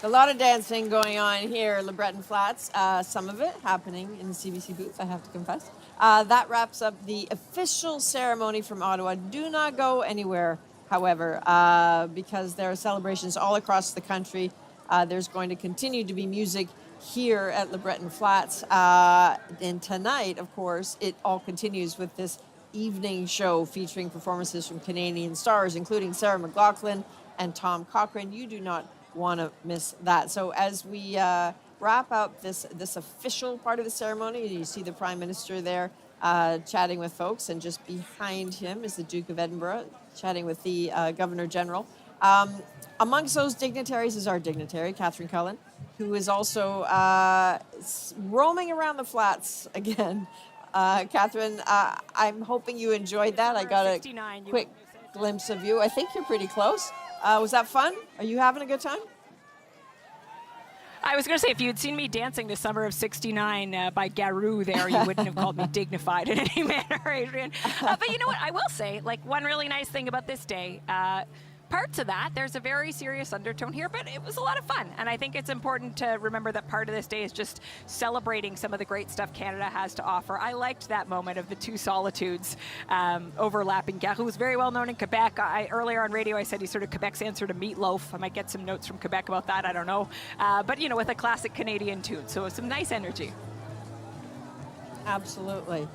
A lot of dancing going on here at LeBreton Flats. Some of it happening in the CBC booth, I have to confess. That wraps up the official ceremony from Ottawa. Do not go anywhere, however, because there are celebrations all across the country. There's going to continue to be music here at LeBreton Flats. And tonight, of course, it all continues with this evening show featuring performances from Canadian stars, including Sarah McLachlan and Tom Cochrane. You do not want to miss that. So as we wrap up this official part of the ceremony, you see the Prime Minister there chatting with folks, and just behind him is the Duke of Edinburgh chatting with the Governor General. Amongst those dignitaries is our dignitary, Catherine Cullen, who is also roaming around the flats again. Catherine, I'm hoping you enjoyed that. I got a quick glimpse of you. I think you're pretty close. Was that fun? Are you having a good time? I was going to say, if you had seen me dancing to Summer of 69 by Garou there, you wouldn't have called me dignified in any manner, Adrian. But you know what? I will say, like, one really nice thing about this day, parts of that, there's a very serious undertone here, but it was a lot of fun. And I think it's important to remember that part of this day is just celebrating some of the great stuff Canada has to offer. I liked that moment of the two solitudes overlapping. Garou is very well known in Quebec. Earlier on radio, I said he's sort of Quebec's answer to Meatloaf. I might get some notes from Quebec about that. I don't know. But, you know, with a classic Canadian tune. So some nice energy. Absolutely.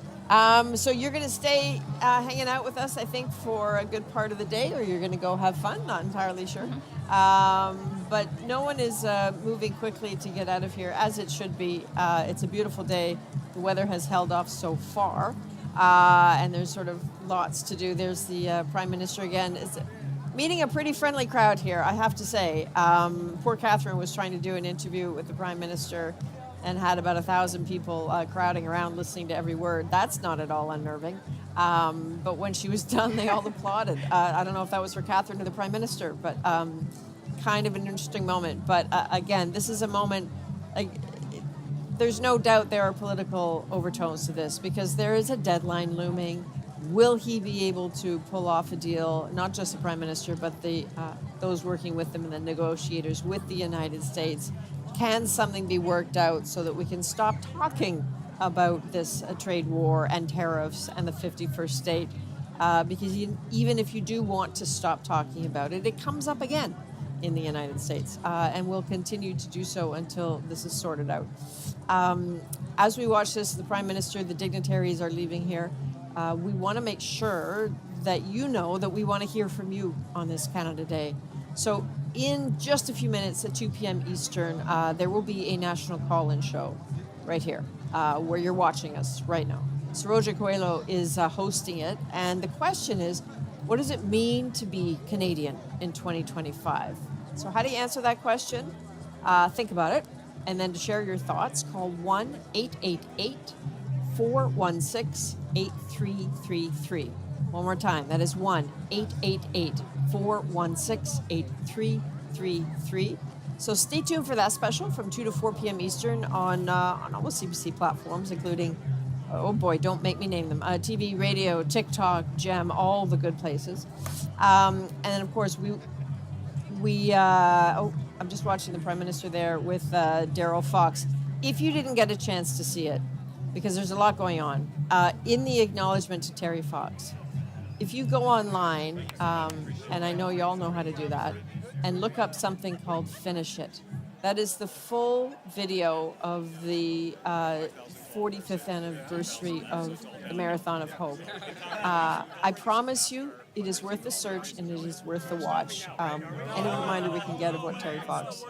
So you're going to stay hanging out with us, I think, for a good part of the day, or you're going to go have fun? Not entirely sure. But no one is moving quickly to get out of here, as it should be. It's a beautiful day. The weather has held off so far, and there's sort of lots to do. There's the Prime Minister again. It's meeting a pretty friendly crowd here, I have to say. Poor Catherine was trying to do an interview with the Prime Minister and had about 1,000 people crowding around listening to every word. That's not at all unnerving. But when she was done, they all applauded. I don't know if that was for Catherine or the Prime Minister, but kind of an interesting moment. But again, this is a moment, there's no doubt there are political overtones to this, because there is a deadline looming. Will he be able to pull off a deal, not just the Prime Minister, but those working with him and the negotiators with the United States? Can something be worked out so that we can stop talking about this trade war and tariffs and the 51st state? Because even if you do want to stop talking about it, it comes up again in the United States, and will continue to do so until this is sorted out. As we watch this, the Prime Minister, the dignitaries are leaving here. We want to make sure that you know that we want to hear from you on this Canada Day. So in just a few minutes at 2 p.m. Eastern, there will be a national call-in show right here where you're watching us right now. Saroja Coelho is hosting it, and the question is, what does it mean to be Canadian in 2025? So how do you answer that question? Think about it, and then to share your thoughts, call 1-888-416-8333. One more time, that is 1-888-416-8333. So stay tuned for that special from 2 to 4 p.m. Eastern on almost CBC platforms, including, oh boy, don't make me name them, TV, radio, TikTok, GEM, all the good places. And then, of course, I'm just watching the Prime Minister there with Daryl Fox. If you didn't get a chance to see it, because there's a lot going on, in the acknowledgement to Terry Fox, if you go online, and I know you all know how to do that, and look up something called Finish It. That is the full video of the 45th anniversary of the Marathon of Hope. I promise you, it is worth the search and it is worth the watch. Any reminder we can get of what Terry Fox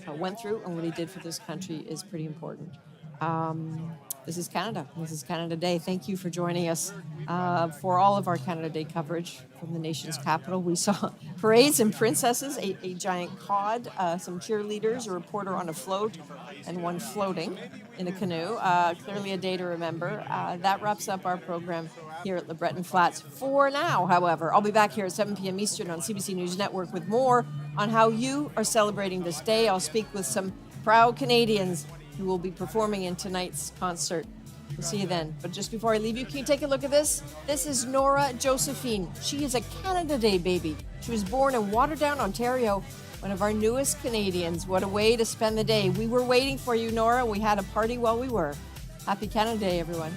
went through and what he did for this country is pretty important. This is Canada. This is Canada Day. Thank you for joining us for all of our Canada Day coverage from the nation's capital. We saw parades and princesses, a giant cod, some cheerleaders, a reporter on a float, and one floating in a canoe. Clearly a day to remember. That wraps up our program here at LeBreton Flats for now, however. I'll be back here at 7 p.m. Eastern on CBC News Network with more on how you are celebrating this day. I'll speak with some proud Canadians who will be performing in tonight's concert. We'll see you then. But just before I leave you, can you take a look at this? This is Nora Josephine. She is a Canada Day baby. She was born in Waterdown, Ontario, one of our newest Canadians. What a way to spend the day. We were waiting for you, Nora. We had a party while we were. Happy Canada Day, everyone.